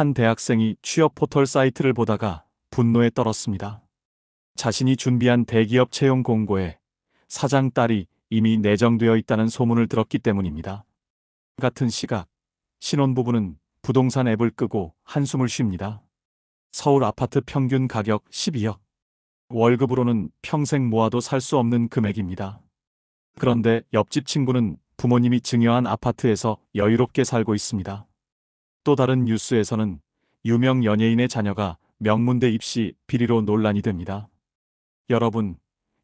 한 대학생이 취업 포털 사이트를 보다가 분노에 떨었습니다. 자신이 준비한 대기업 채용 공고에 사장 딸이 이미 내정되어 있다는 소문을 들었기 때문입니다. 같은 시각, 신혼부부는 부동산 앱을 끄고 한숨을 쉽니다. 서울 아파트 평균 가격 12억. 월급으로는 평생 모아도 살 수 없는 금액입니다. 그런데 옆집 친구는 부모님이 증여한 아파트에서 여유롭게 살고 있습니다. 또 다른 뉴스에서는 유명 연예인의 자녀가 명문대 입시 비리로 논란이 됩니다. 여러분,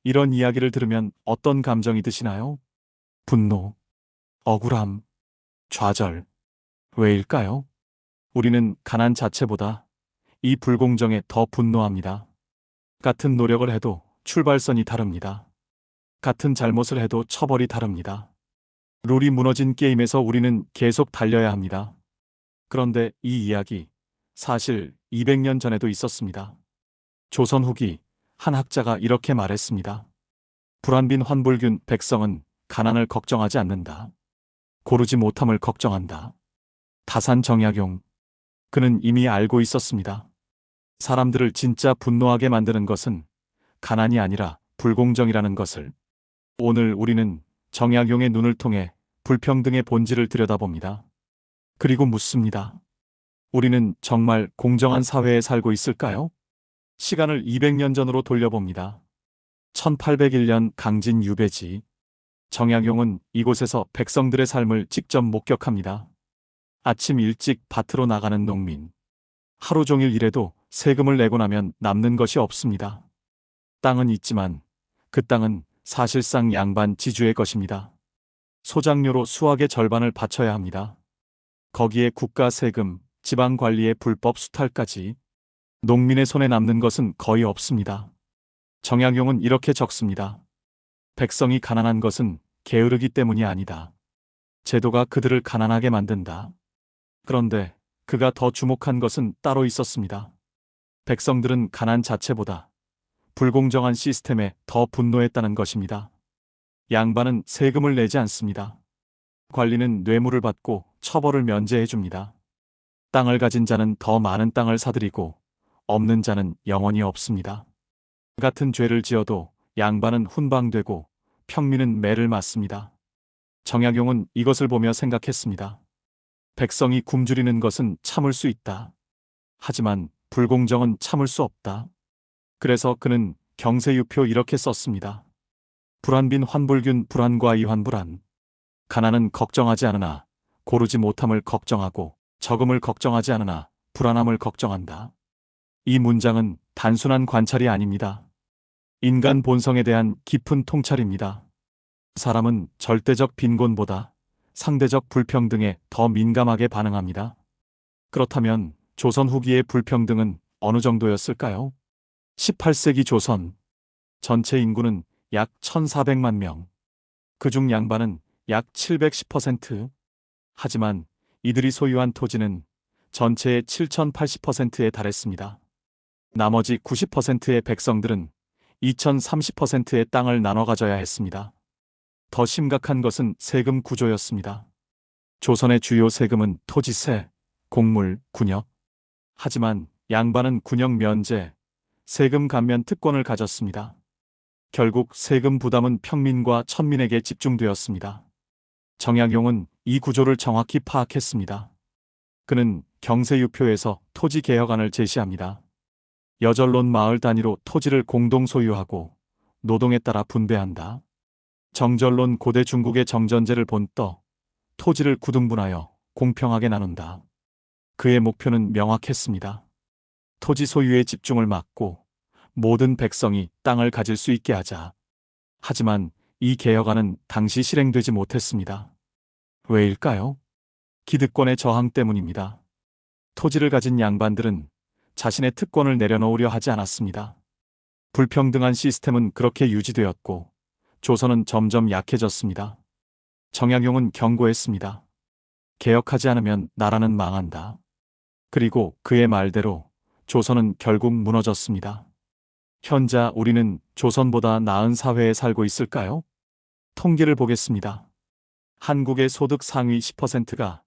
이런 이야기를 들으면 어떤 감정이 드시나요? 분노, 억울함, 좌절. 왜일까요? 우리는 가난 자체보다 이 불공정에 더 분노합니다. 같은 노력을 해도 출발선이 다릅니다. 같은 잘못을 해도 처벌이 다릅니다. 룰이 무너진 게임에서 우리는 계속 달려야 합니다. 그런데 이 이야기, 사실 200년 전에도 있었습니다. 조선 후기 한 학자가 이렇게 말했습니다. 불안빈 환불균 백성은 가난을 걱정하지 않는다. 고르지 못함을 걱정한다. 다산 정약용. 그는 이미 알고 있었습니다. 사람들을 진짜 분노하게 만드는 것은 가난이 아니라 불공정이라는 것을. 오늘 우리는 정약용의 눈을 통해 불평등의 본질을 들여다봅니다. 그리고 묻습니다. 우리는 정말 공정한 사회에 살고 있을까요? 시간을 200년 전으로 돌려봅니다. 1801년 강진 유배지. 정약용은 이곳에서 백성들의 삶을 직접 목격합니다. 아침 일찍 밭으로 나가는 농민. 하루 종일 일해도 세금을 내고 나면 남는 것이 없습니다. 땅은 있지만 그 땅은 사실상 양반 지주의 것입니다. 소작료로 수확의 절반을 바쳐야 합니다. 거기에 국가 세금, 지방관리의 불법 수탈까지. 농민의 손에 남는 것은 거의 없습니다. 정약용은 이렇게 적습니다. 백성이 가난한 것은 게으르기 때문이 아니다. 제도가 그들을 가난하게 만든다. 그런데 그가 더 주목한 것은 따로 있었습니다. 백성들은 가난 자체보다 불공정한 시스템에 더 분노했다는 것입니다. 양반은 세금을 내지 않습니다. 관리는 뇌물을 받고 처벌을 면제해 줍니다. 땅을 가진 자는 더 많은 땅을 사들이고 없는 자는 영원히 없습니다. 같은 죄를 지어도 양반은 훈방되고 평민은 매를 맞습니다. 정약용은 이것을 보며 생각했습니다. 백성이 굶주리는 것은 참을 수 있다. 하지만 불공정은 참을 수 없다. 그래서 그는 경세유표 이렇게 썼습니다. 불안빈 환불균 불안과 이환불안. 가난은 걱정하지 않으나 고르지 못함을 걱정하고 적음을 걱정하지 않으나 불안함을 걱정한다. 이 문장은 단순한 관찰이 아닙니다. 인간 본성에 대한 깊은 통찰입니다. 사람은 절대적 빈곤보다 상대적 불평등에 더 민감하게 반응합니다. 그렇다면 조선 후기의 불평등은 어느 정도였을까요? 18세기 조선. 전체 인구는 약 1400만 명. 그중 양반은 약 710%. 하지만 이들이 소유한 토지는 전체의 7080%에 달했습니다. 나머지 90%의 백성들은 2030%의 땅을 나눠 가져야 했습니다. 더 심각한 것은 세금 구조였습니다. 조선의 주요 세금은 토지세, 곡물, 군역. 하지만 양반은 군역 면제, 세금 감면 특권을 가졌습니다. 결국 세금 부담은 평민과 천민에게 집중되었습니다. 정약용은 이 구조를 정확히 파악했습니다. 그는 경세유표에서 토지 개혁안을 제시합니다. 여절론 마을 단위로 토지를 공동 소유하고 노동에 따라 분배한다. 정절론 고대 중국의 정전제를 본떠 토지를 구등분하여 공평하게 나눈다. 그의 목표는 명확했습니다. 토지 소유의 집중을 막고 모든 백성이 땅을 가질 수 있게 하자. 하지만 이 개혁안은 당시 실행되지 못했습니다. 왜일까요? 기득권의 저항 때문입니다. 토지를 가진 양반들은 자신의 특권을 내려놓으려 하지 않았습니다. 불평등한 시스템은 그렇게 유지되었고 조선은 점점 약해졌습니다. 정약용은 경고했습니다. 개혁하지 않으면 나라는 망한다. 그리고 그의 말대로 조선은 결국 무너졌습니다. 현재 우리는 조선보다 나은 사회에 살고 있을까요? 통계를 보겠습니다. 한국의 소득 상위 10%가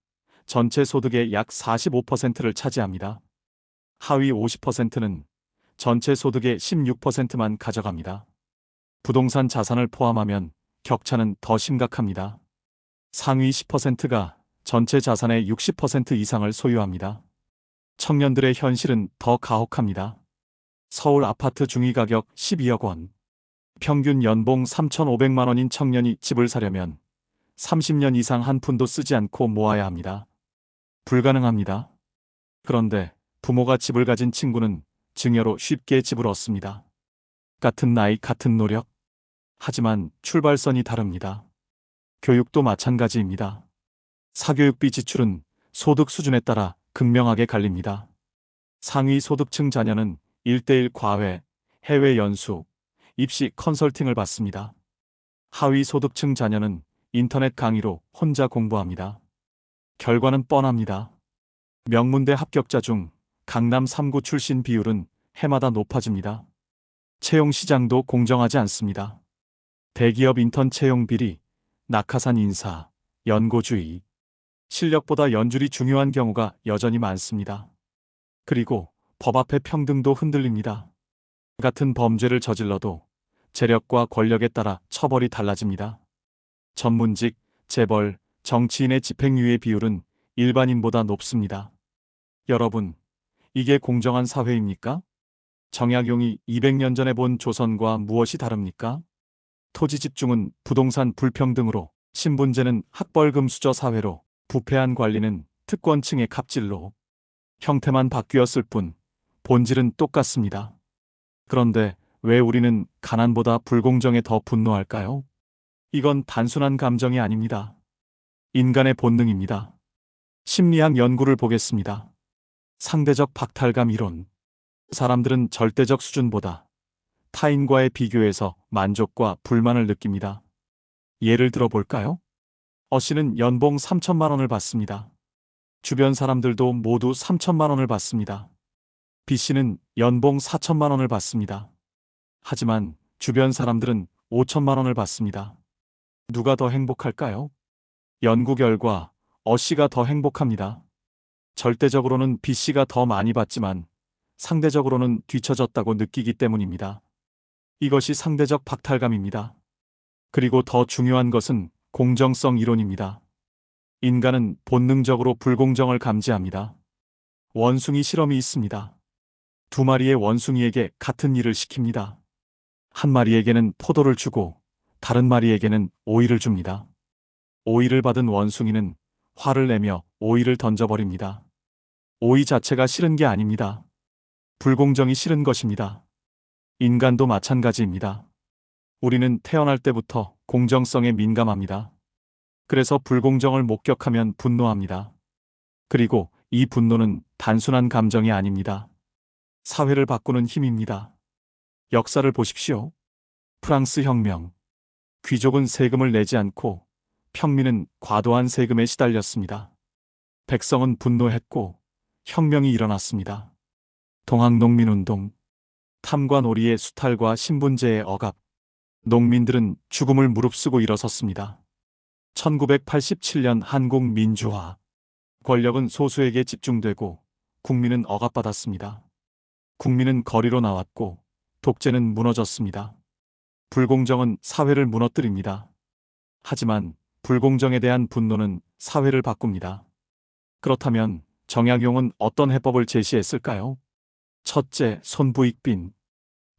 전체 소득의 약 45%를 차지합니다. 하위 50%는 전체 소득의 16%만 가져갑니다. 부동산 자산을 포함하면 격차는 더 심각합니다. 상위 10%가 전체 자산의 60% 이상을 소유합니다. 청년들의 현실은 더 가혹합니다. 서울 아파트 중위 가격 12억 원. 평균 연봉 3,500만 원인 청년이 집을 사려면 30년 이상 한 푼도 쓰지 않고 모아야 합니다. 불가능합니다. 그런데 부모가 집을 가진 친구는 증여로 쉽게 집을 얻습니다. 같은 나이, 같은 노력. 하지만 출발선이 다릅니다. 교육도 마찬가지입니다. 사교육비 지출은 소득 수준에 따라 극명하게 갈립니다. 상위 소득층 자녀는 1:1 과외, 해외 연수, 입시 컨설팅을 받습니다. 하위 소득층 자녀는 인터넷 강의로 혼자 공부합니다. 결과는 뻔합니다. 명문대 합격자 중 강남 3구 출신 비율은 해마다 높아집니다. 채용 시장도 공정하지 않습니다. 대기업 인턴 채용 비리, 낙하산 인사, 연고주의. 실력보다 연줄이 중요한 경우가 여전히 많습니다. 그리고 법 앞의 평등도 흔들립니다. 같은 범죄를 저질러도 재력과 권력에 따라 처벌이 달라집니다. 전문직, 재벌, 정치인의 집행유예 비율은 일반인보다 높습니다. 여러분, 이게 공정한 사회입니까? 정약용이 200년 전에 본 조선과 무엇이 다릅니까? 토지 집중은 부동산 불평등으로, 신분제는 학벌금수저 사회로, 부패한 관리는 특권층의 갑질로. 형태만 바뀌었을 뿐 본질은 똑같습니다. 그런데 왜 우리는 가난보다 불공정에 더 분노할까요? 이건 단순한 감정이 아닙니다. 인간의 본능입니다. 심리학 연구를 보겠습니다. 상대적 박탈감 이론. 사람들은 절대적 수준보다 타인과의 비교에서 만족과 불만을 느낍니다. 예를 들어 볼까요? 어 씨는 연봉 3천만 원을 받습니다. 주변 사람들도 모두 3천만 원을 받습니다. B 씨는 연봉 4천만 원을 받습니다. 하지만 주변 사람들은 5천만 원을 받습니다. 누가 더 행복할까요? 연구 결과 어 씨가 더 행복합니다. 절대적으로는 B 씨가 더 많이 받지만 상대적으로는 뒤처졌다고 느끼기 때문입니다. 이것이 상대적 박탈감입니다. 그리고 더 중요한 것은 공정성 이론입니다. 인간은 본능적으로 불공정을 감지합니다. 원숭이 실험이 있습니다. 두 마리의 원숭이에게 같은 일을 시킵니다. 한 마리에게는 포도를 주고 다른 마리에게는 오이를 줍니다. 오이를 받은 원숭이는 화를 내며 오이를 던져버립니다. 오이 자체가 싫은 게 아닙니다. 불공정이 싫은 것입니다. 인간도 마찬가지입니다. 우리는 태어날 때부터 공정성에 민감합니다. 그래서 불공정을 목격하면 분노합니다. 그리고 이 분노는 단순한 감정이 아닙니다. 사회를 바꾸는 힘입니다. 역사를 보십시오. 프랑스 혁명. 귀족은 세금을 내지 않고 평민은 과도한 세금에 시달렸습니다. 백성은 분노했고 혁명이 일어났습니다. 동학농민운동. 탐과 놀이의 수탈과 신분제의 억압. 농민들은 죽음을 무릅쓰고 일어섰습니다. 1987년 한국 민주화. 권력은 소수에게 집중되고 국민은 억압받았습니다. 국민은 거리로 나왔고 독재는 무너졌습니다. 불공정은 사회를 무너뜨립니다. 하지만 불공정에 대한 분노는 사회를 바꿉니다. 그렇다면 정약용은 어떤 해법을 제시했을까요? 첫째, 손부익빈.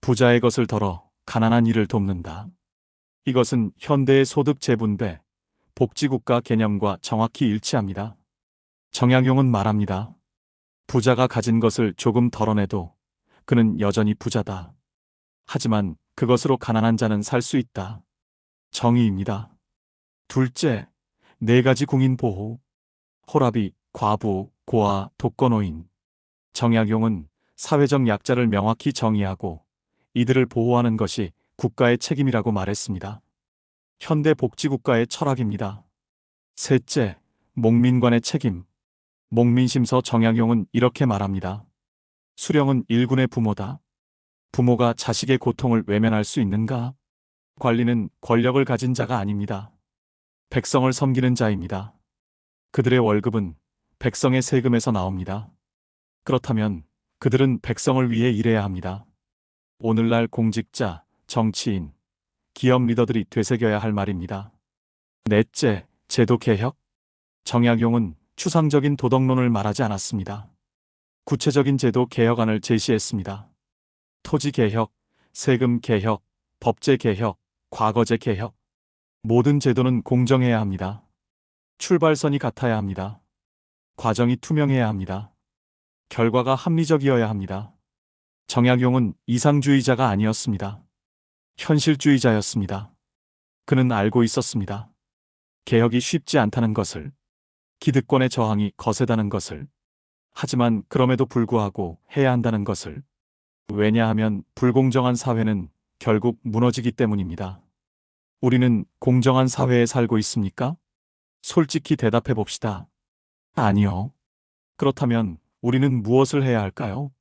부자의 것을 덜어 가난한 이를 돕는다. 이것은 현대의 소득 재분배, 복지국가 개념과 정확히 일치합니다. 정약용은 말합니다. 부자가 가진 것을 조금 덜어내도 그는 여전히 부자다. 하지만 그것으로 가난한 자는 살 수 있다. 정의입니다. 둘째, 4가지 국민 보호. 호라비, 과부, 고아, 독거노인. 정약용은 사회적 약자를 명확히 정의하고 이들을 보호하는 것이 국가의 책임이라고 말했습니다. 현대 복지국가의 철학입니다. 셋째, 목민관의 책임. 목민심서 정약용은 이렇게 말합니다. 수령은 일군의 부모다. 부모가 자식의 고통을 외면할 수 있는가? 관리는 권력을 가진 자가 아닙니다. 백성을 섬기는 자입니다. 그들의 월급은 백성의 세금에서 나옵니다. 그렇다면 그들은 백성을 위해 일해야 합니다. 오늘날 공직자, 정치인, 기업 리더들이 되새겨야 할 말입니다. 넷째, 제도 개혁. 정약용은 추상적인 도덕론을 말하지 않았습니다. 구체적인 제도 개혁안을 제시했습니다. 토지 개혁, 세금 개혁, 법제 개혁, 과거제 개혁. 모든 제도는 공정해야 합니다. 출발선이 같아야 합니다. 과정이 투명해야 합니다. 결과가 합리적이어야 합니다. 정약용은 이상주의자가 아니었습니다. 현실주의자였습니다. 그는 알고 있었습니다. 개혁이 쉽지 않다는 것을, 기득권의 저항이 거세다는 것을, 하지만 그럼에도 불구하고 해야 한다는 것을. 왜냐하면 불공정한 사회는 결국 무너지기 때문입니다. 우리는 공정한 사회에 살고 있습니까? 솔직히 대답해 봅시다. 아니요. 그렇다면 우리는 무엇을 해야 할까요?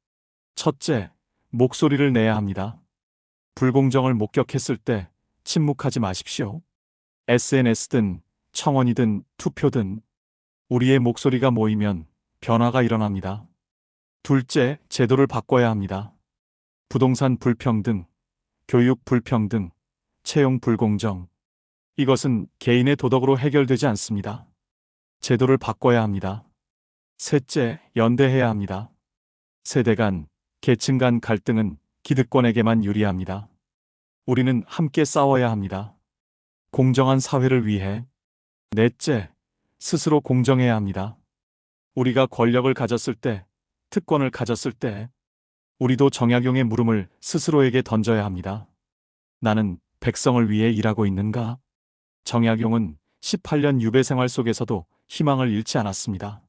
첫째, 목소리를 내야 합니다. 불공정을 목격했을 때 침묵하지 마십시오. SNS든 청원이든 투표든 우리의 목소리가 모이면 변화가 일어납니다. 둘째, 제도를 바꿔야 합니다. 부동산 불평등, 교육 불평등, 채용 불공정. 이것은 개인의 도덕으로 해결되지 않습니다. 제도를 바꿔야 합니다. 셋째, 연대해야 합니다. 세대 간, 계층 간 갈등은 기득권에게만 유리합니다. 우리는 함께 싸워야 합니다. 공정한 사회를 위해. 넷째, 스스로 공정해야 합니다. 우리가 권력을 가졌을 때, 특권을 가졌을 때, 우리도 정약용의 물음을 스스로에게 던져야 합니다. 나는 백성을 위해 일하고 있는가? 정약용은 18년 유배 생활 속에서도 희망을 잃지 않았습니다.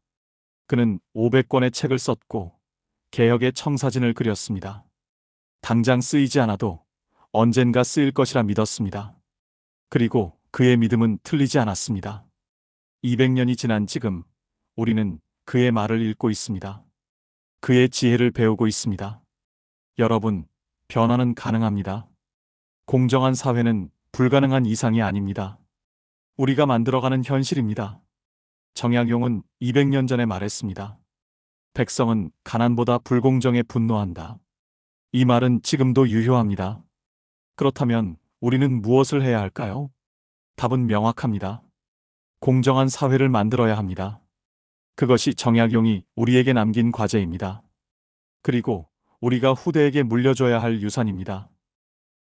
그는 500권의 책을 썼고 개혁의 청사진을 그렸습니다. 당장 쓰이지 않아도 언젠가 쓰일 것이라 믿었습니다. 그리고 그의 믿음은 틀리지 않았습니다. 200년이 지난 지금 우리는 그의 말을 읽고 있습니다. 그의 지혜를 배우고 있습니다. 여러분, 변화는 가능합니다. 공정한 사회는 불가능한 이상이 아닙니다. 우리가 만들어가는 현실입니다. 정약용은 200년 전에 말했습니다. 백성은 가난보다 불공정에 분노한다. 이 말은 지금도 유효합니다. 그렇다면 우리는 무엇을 해야 할까요? 답은 명확합니다. 공정한 사회를 만들어야 합니다. 그것이 정약용이 우리에게 남긴 과제입니다. 그리고 우리가 후대에게 물려줘야 할 유산입니다.